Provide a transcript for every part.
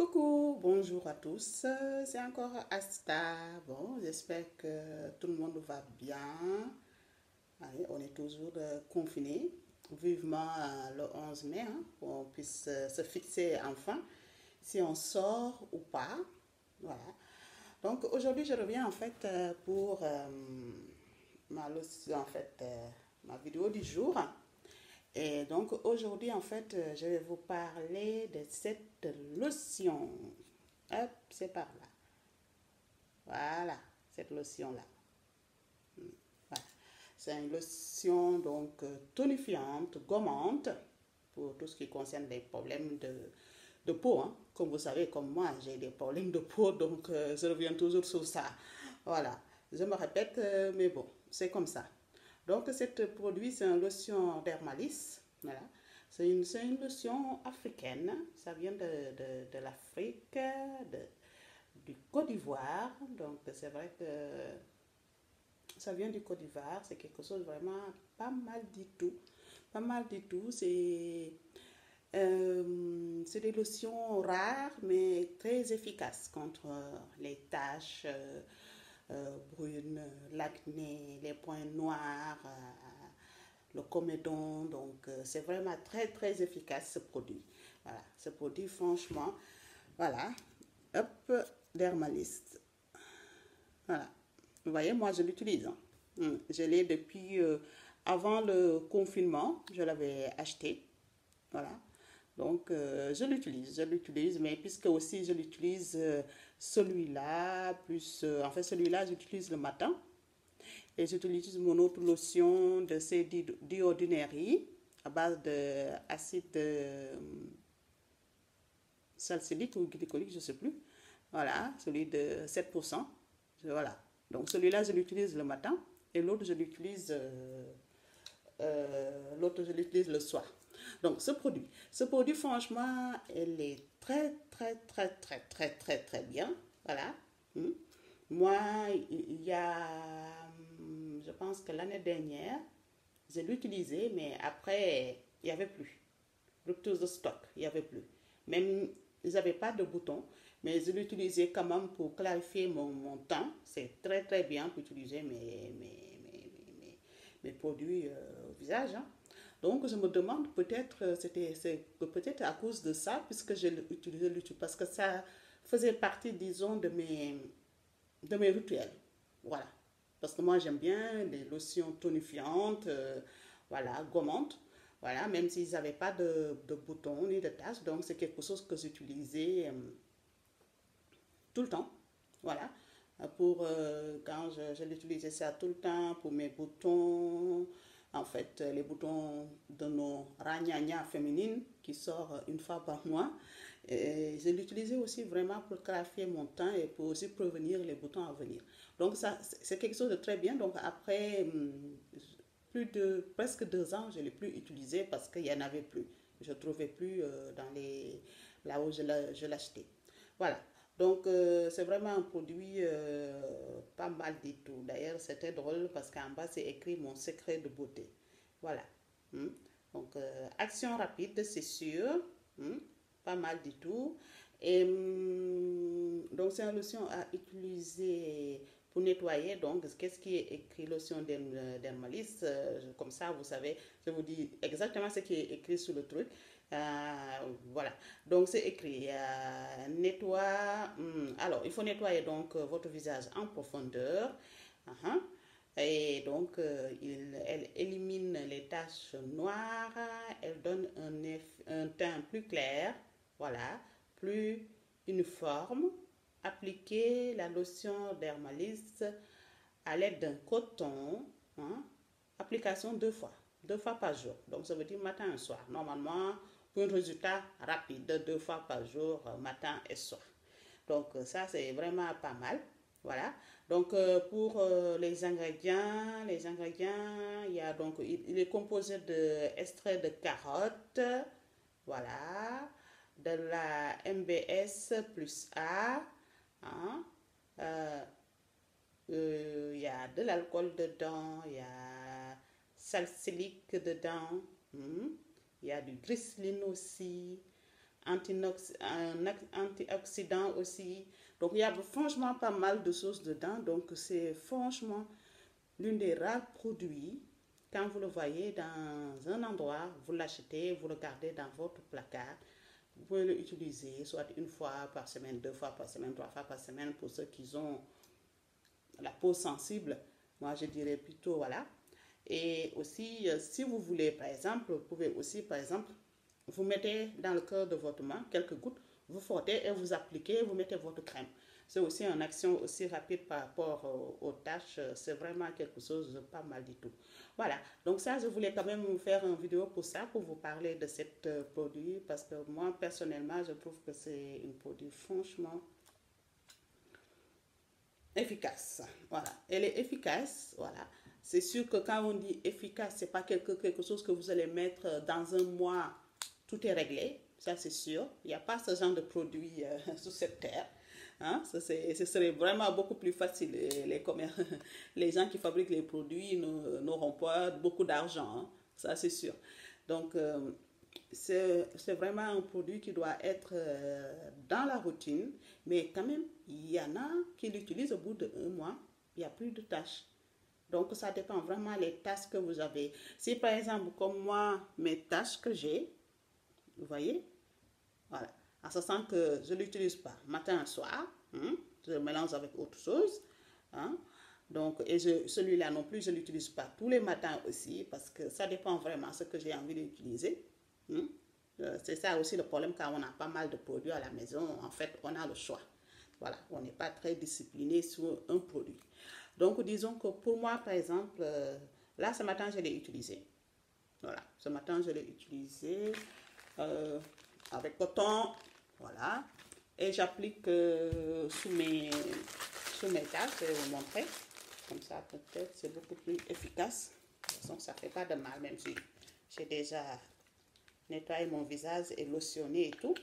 Coucou, bonjour à tous, c'est encore Asta. Bon, j'espère que tout le monde va bien. Allez, on est toujours confinés. Vivement le 11 mai, hein, pour qu'on puisse se fixer enfin si on sort ou pas. Voilà. Donc aujourd'hui, je reviens en fait pour ma vidéo du jour. Et donc aujourd'hui, en fait, je vais vous parler de cette lotion. Hop, c'est par là. Voilà, cette lotion-là. Voilà. C'est une lotion donc tonifiante, gommante, pour tout ce qui concerne les problèmes de peau, hein. Comme vous savez, comme moi, j'ai des problèmes de peau, donc je reviens toujours sur ça. Voilà, je me répète, mais bon, c'est comme ça. Donc, cet produit, c'est une lotion Dermalis. Voilà. C'est une lotion africaine. Ça vient de l'Afrique, du Côte d'Ivoire. Donc, c'est vrai que ça vient du Côte d'Ivoire. C'est quelque chose vraiment pas mal du tout. Pas mal du tout. C'est des lotions rares, mais très efficaces contre les taches brunes, l'acné, les points noirs, le comédon. Donc, c'est vraiment très, très efficace ce produit. Voilà, ce produit, franchement, voilà. Hop, Dermalist. Voilà. Vous voyez, moi, je l'utilise, hein. Je l'ai depuis avant le confinement. Je l'avais acheté. Voilà. Donc, je l'utilise, mais puisque aussi je l'utilise celui-là, plus, en fait, celui-là, j'utilise le matin. Et j'utilise mon autre lotion de ces Diordinary à base d'acide salicylique ou glycolique, je ne sais plus. Voilà, celui de 7%. Voilà. Donc celui-là, je l'utilise le matin et l'autre, je l'utilise le soir. Donc ce produit, franchement, elle est très, très, très, très, très, très, très bien. Voilà. Hmm. Moi, il y a, je pense que l'année dernière, je l'ai utilisé, mais après, il n'y avait plus. Rupture de stock, il n'y avait plus. Même, ils n'avaient pas de bouton, mais je l'utilisais quand même pour clarifier mon teint. C'est très, très bien pour utiliser mes produits au visage, hein. Donc, je me demande peut-être, c'est peut-être à cause de ça, puisque j'ai utilisé l'outil, parce que ça faisait partie, disons, de mes rituels. Voilà. Parce que moi, j'aime bien les lotions tonifiantes, voilà, gommantes. Voilà, même s'ils n'avaient pas de boutons ni de taches. Donc, c'est quelque chose que j'utilisais tout le temps. Voilà. Pour quand je l'utilisais ça tout le temps pour mes boutons, en fait, les boutons de nos ragnagnas féminines qui sort une fois par mois. Et je l'utilisais aussi vraiment pour clarifier mon teint et pour aussi prévenir les boutons à venir. Donc ça, c'est quelque chose de très bien. Donc après plus de presque 2 ans, je ne l'ai plus utilisé parce qu'il n'y en avait plus. Je ne trouvais plus là où je l'achetais. Voilà. Donc, c'est vraiment un produit pas mal du tout. D'ailleurs, c'était drôle parce qu'en bas, c'est écrit mon secret de beauté. Voilà. Hmm. Donc, action rapide, c'est sûr. Hmm. Pas mal du tout. Et donc, c'est une lotion à utiliser pour nettoyer. Donc, qu'est-ce qui est écrit lotion Dermalis? Comme ça, vous savez, je vous dis exactement ce qui est écrit sur le truc. Voilà. Donc, c'est écrit nettoie. Alors, il faut nettoyer donc votre visage en profondeur. Uh-huh. Et donc, elle élimine les taches noires, elle donne un teint plus clair, voilà, plus uniforme. Appliquez la lotion Dermalis à l'aide d'un coton, hein. Application 2 fois par jour. Donc, ça veut dire matin et soir. Normalement, pour un résultat rapide, 2 fois par jour, matin et soir. Donc, ça, c'est vraiment pas mal. Voilà. Donc, pour les ingrédients, il est composé d'extrait de carotte, voilà, de la MBS plus A, hein, euh, il y a de l'alcool dedans, il y a salicylique dedans, il y a du glycérine aussi, antioxydant aussi. Donc, il y a franchement pas mal de choses dedans. Donc, c'est franchement l'une des rares produits. Quand vous le voyez dans un endroit, vous l'achetez, vous le gardez dans votre placard. Vous pouvez l'utiliser soit une fois par semaine, deux fois par semaine, trois fois par semaine pour ceux qui ont la peau sensible. Moi, je dirais plutôt, voilà. Et aussi, si vous voulez, par exemple, vous pouvez aussi, par exemple, vous mettez dans le cœur de votre main quelques gouttes, vous frottez et vous appliquez, vous mettez votre crème. C'est aussi une action aussi rapide par rapport aux tâches. C'est vraiment quelque chose de pas mal du tout. Voilà. Donc ça, je voulais quand même vous faire une vidéo pour ça, pour vous parler de ce produit, parce que moi, personnellement, je trouve que c'est un produit franchement efficace. Voilà. Elle est efficace. Voilà. C'est sûr que quand on dit efficace, c'est pas quelque chose que vous allez mettre dans un mois, tout est réglé. Ça, c'est sûr. Il n'y a pas ce genre de produit sur cette terre. Hein? Ce serait vraiment beaucoup plus facile. Les gens qui fabriquent les produits n'auront pas beaucoup d'argent. Hein? Ça, c'est sûr. Donc, c'est vraiment un produit qui doit être dans la routine. Mais quand même, il y en a qui l'utilisent au bout d'un mois. Il n'y a plus de tâches. Donc, ça dépend vraiment des tâches que vous avez. Si par exemple, comme moi, mes tâches que j'ai, vous voyez, voilà. En ce sens que je ne l'utilise pas matin et soir, hein, je le mélange avec autre chose. Hein, donc, et celui-là non plus, je ne l'utilise pas tous les matins aussi, parce que ça dépend vraiment de ce que j'ai envie d'utiliser. Hein. C'est ça aussi le problème quand on a pas mal de produits à la maison. En fait, on a le choix. Voilà, on n'est pas très discipliné sur un produit. Donc, disons que pour moi, par exemple, là, ce matin, je l'ai utilisé. Voilà, ce matin, je l'ai utilisé avec coton. Voilà. Et j'applique sous mes tâches, je vais vous montrer. Comme ça, peut-être, c'est beaucoup plus efficace. De toute façon, ça ne fait pas de mal, même si j'ai déjà nettoyé mon visage et lotionné et tout.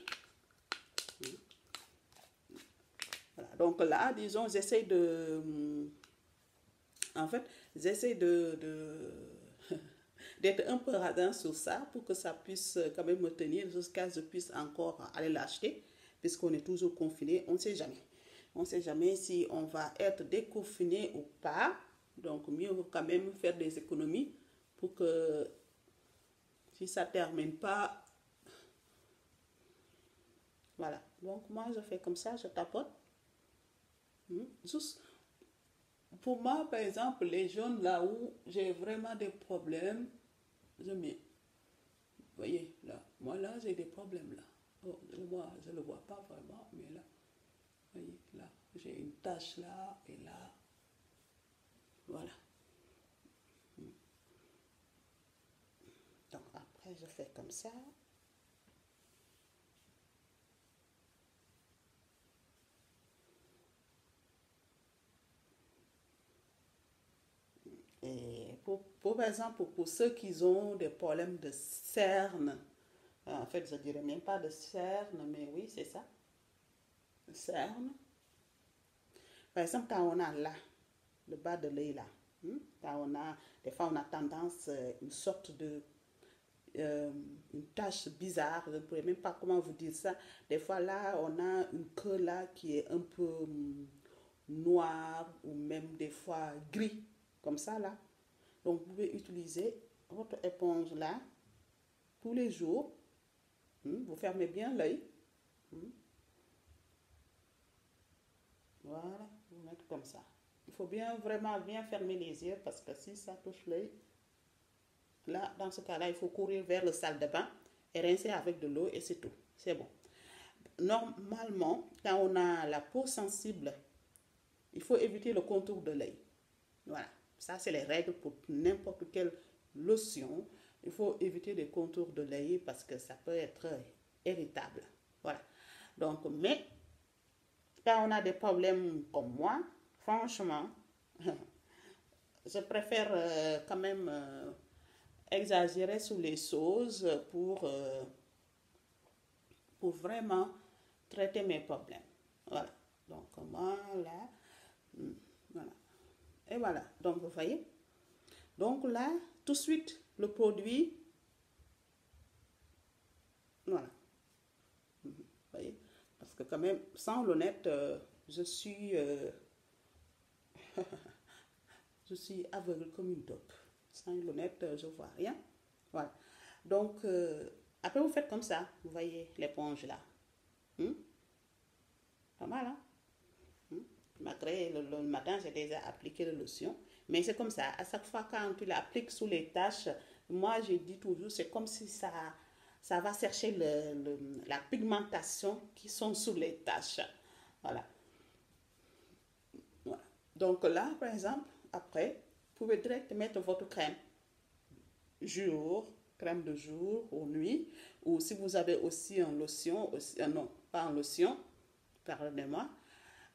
Voilà. Donc là, disons, j'essaie de... En fait, j'essaie d'être un peu radin sur ça pour que ça puisse quand même me tenir jusqu'à ce que je puisse encore aller l'acheter, puisqu'on est toujours confiné, on ne sait jamais. On ne sait jamais si on va être déconfiné ou pas. Donc, mieux quand même faire des économies pour que si ça ne termine pas. Voilà. Donc, moi, je fais comme ça, je tapote. Juste pour moi, par exemple, les jeunes là où j'ai vraiment des problèmes, je mets. Vous voyez, là, moi là, j'ai des problèmes là. Oh, je ne le vois pas vraiment, mais là, vous voyez, là, j'ai une tache là et là. Voilà. Donc après, je fais comme ça. Et par exemple, pour ceux qui ont des problèmes de cernes, en fait, je ne dirais même pas de cernes, mais oui, c'est ça, cernes. Par exemple, quand on a là, le bas de l'œil là, quand on a, des fois on a tendance, une sorte de, une tache bizarre, je ne pourrais même pas comment vous dire ça. Des fois là, on a une queue là qui est un peu noire ou même des fois gris, comme ça là. Donc, vous pouvez utiliser votre éponge là tous les jours. Vous fermez bien l'œil. Voilà, vous mettez comme ça. Il faut bien, vraiment bien fermer les yeux parce que si ça touche l'œil, là, dans ce cas-là, il faut courir vers le salle de bain et rincer avec de l'eau et c'est tout. C'est bon. Normalement, quand on a la peau sensible, il faut éviter le contour de l'œil. Voilà. Ça, c'est les règles pour n'importe quelle lotion. Il faut éviter les contours de l'œil parce que ça peut être irritable. Voilà. Donc, mais quand on a des problèmes comme moi, franchement, je préfère quand même exagérer sur les choses pour vraiment traiter mes problèmes. Voilà. Donc, moi, là, voilà. Et voilà. Donc, vous voyez. Donc là, tout de suite, le produit, voilà. que quand même, sans l'honnête, je suis, je suis aveugle comme une taupe. Sans l'honnête, je vois rien. Voilà. Donc, après, vous faites comme ça. Vous voyez l'éponge là. Hmm? Pas mal, hein? Hmm? Malgré le matin, j'ai déjà appliqué la lotion. Mais c'est comme ça. À chaque fois, quand tu l'appliques sous les taches, moi, je dis toujours, c'est comme si ça va chercher la pigmentation qui sont sous les taches. Voilà. Voilà. Donc là, par exemple, après, vous pouvez direct mettre votre crème jour, crème de jour ou nuit. Ou si vous avez aussi un lotion, aussi, non, pas un lotion, pardonnez-moi,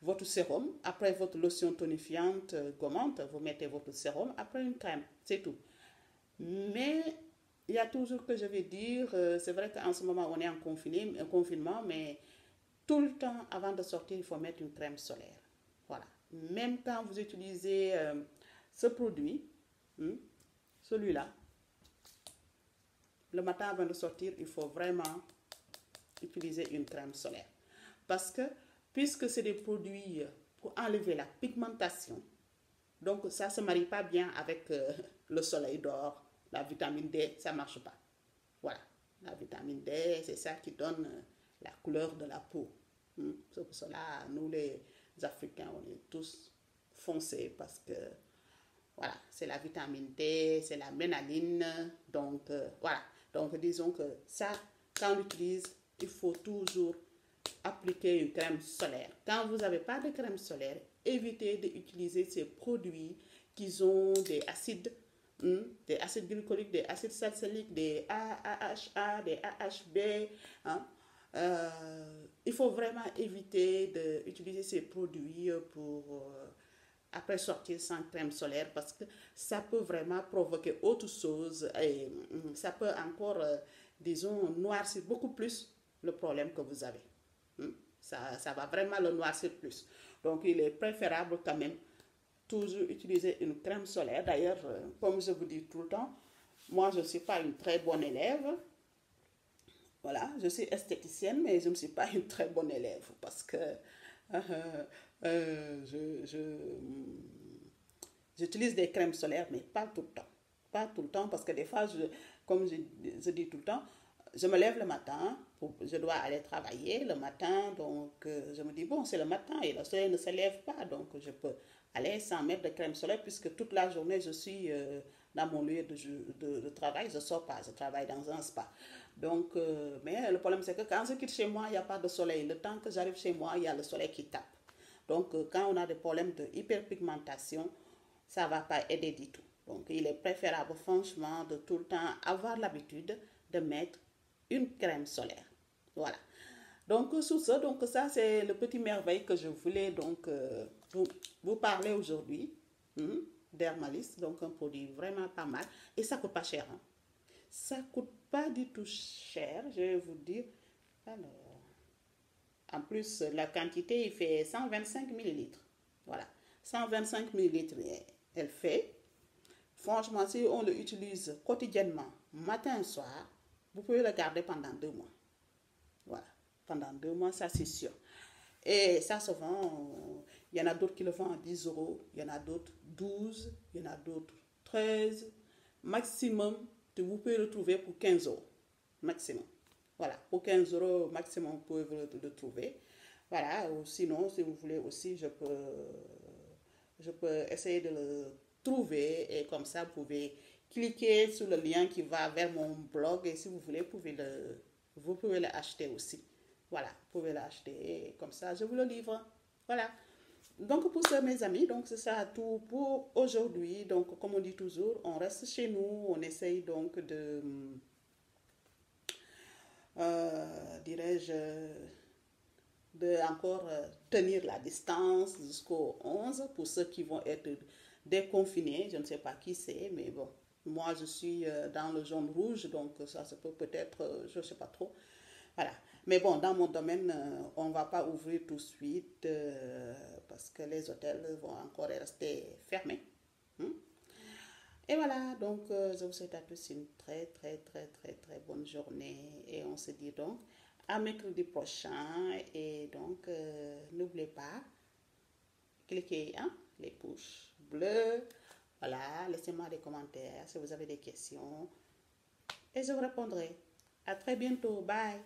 votre sérum. Après votre lotion tonifiante gommante, vous mettez votre sérum. Après une crème, c'est tout. Mais il y a toujours que je vais dire, c'est vrai qu'en ce moment on est en confinement, mais tout le temps avant de sortir, il faut mettre une crème solaire. Voilà. Même quand vous utilisez ce produit, hmm, celui-là, le matin avant de sortir, il faut vraiment utiliser une crème solaire. Parce que, puisque c'est des produits pour enlever la pigmentation, donc ça ne se marie pas bien avec le soleil d'or, la vitamine D, ça ne marche pas. Voilà, la vitamine D, c'est ça qui donne la couleur de la peau. C'est pour cela, nous les Africains, on est tous foncés parce que, voilà, c'est la vitamine D, c'est la mélanine. Donc, voilà. Donc, disons que ça, quand on l'utilise, il faut toujours appliquer une crème solaire. Quand vous n'avez pas de crème solaire, évitez d'utiliser ces produits qui ont des acides glycoliques, des acides salicyliques, des AHA, des AHB. Hein. Il faut vraiment éviter d'utiliser ces produits pour après sortir sans crème solaire parce que ça peut vraiment provoquer autre chose et ça peut encore, disons, noircir beaucoup plus le problème que vous avez. Ça va vraiment le noircir plus. Donc, il est préférable quand même toujours utiliser une crème solaire. D'ailleurs, comme je vous dis tout le temps, moi, je ne suis pas une très bonne élève. Voilà, je suis esthéticienne, mais je ne suis pas une très bonne élève parce que j'utilise des crèmes solaires, mais pas tout le temps. Pas tout le temps parce que des fois, comme je dis tout le temps, je me lève le matin, je dois aller travailler le matin, donc je me dis, bon, c'est le matin et le soleil ne se lève pas, donc je peux aller sans mettre de crème solaire puisque toute la journée, je suis dans mon lieu de travail, je ne sors pas, je travaille dans un spa. Donc, mais le problème, c'est que quand je quitte chez moi, il n'y a pas de soleil. Le temps que j'arrive chez moi, il y a le soleil qui tape. Donc, quand on a des problèmes de hyperpigmentation, ça ne va pas aider du tout. Donc, il est préférable, franchement, de tout le temps avoir l'habitude de mettre une crème solaire. Voilà. Donc, sous ça, donc ça, c'est le petit merveille que je voulais donc vous parler aujourd'hui. Dermalis, donc un produit vraiment pas mal. Et ça coûte pas cher. Hein. Ça coûte pas du tout cher, je vais vous dire. Alors, en plus, la quantité, il fait 125 millilitres. Voilà. 125 millilitres, elle fait. Franchement, si on l'utilise quotidiennement, matin et soir, vous pouvez le garder pendant 2 mois. Voilà. Pendant 2 mois, ça c'est sûr. Et ça se vend, il y en a d'autres qui le vendent à 10 euros, il y en a d'autres 12, il y en a d'autres 13. Maximum, vous pouvez le trouver pour 15 euros. Maximum. Voilà, pour 15 euros maximum, vous pouvez le trouver. Voilà, ou sinon, si vous voulez aussi, je peux essayer de le trouver et comme ça, vous pouvez cliquer sur le lien qui va vers mon blog et si vous voulez, vous pouvez l'acheter aussi. Voilà, vous pouvez l'acheter et comme ça, je vous le livre. Voilà. Donc, pour ça, mes amis, donc c'est ça tout pour aujourd'hui. Donc, comme on dit toujours, on reste chez nous, on essaye donc dirais-je, de encore tenir la distance jusqu'au 11 pour ceux qui vont être déconfinés. Je ne sais pas qui c'est, mais bon, moi je suis dans le jaune rouge, donc ça se peut peut-être, je ne sais pas trop. Voilà. Mais bon, dans mon domaine, on ne va pas ouvrir tout de suite parce que les hôtels vont encore rester fermés. Et voilà, donc je vous souhaite à tous une très, très, très, très, très bonne journée et on se dit donc à mercredi prochain. Et donc, n'oubliez pas, cliquez les pouces bleus. Voilà, laissez-moi des commentaires si vous avez des questions. Et je vous répondrai. À très bientôt. Bye.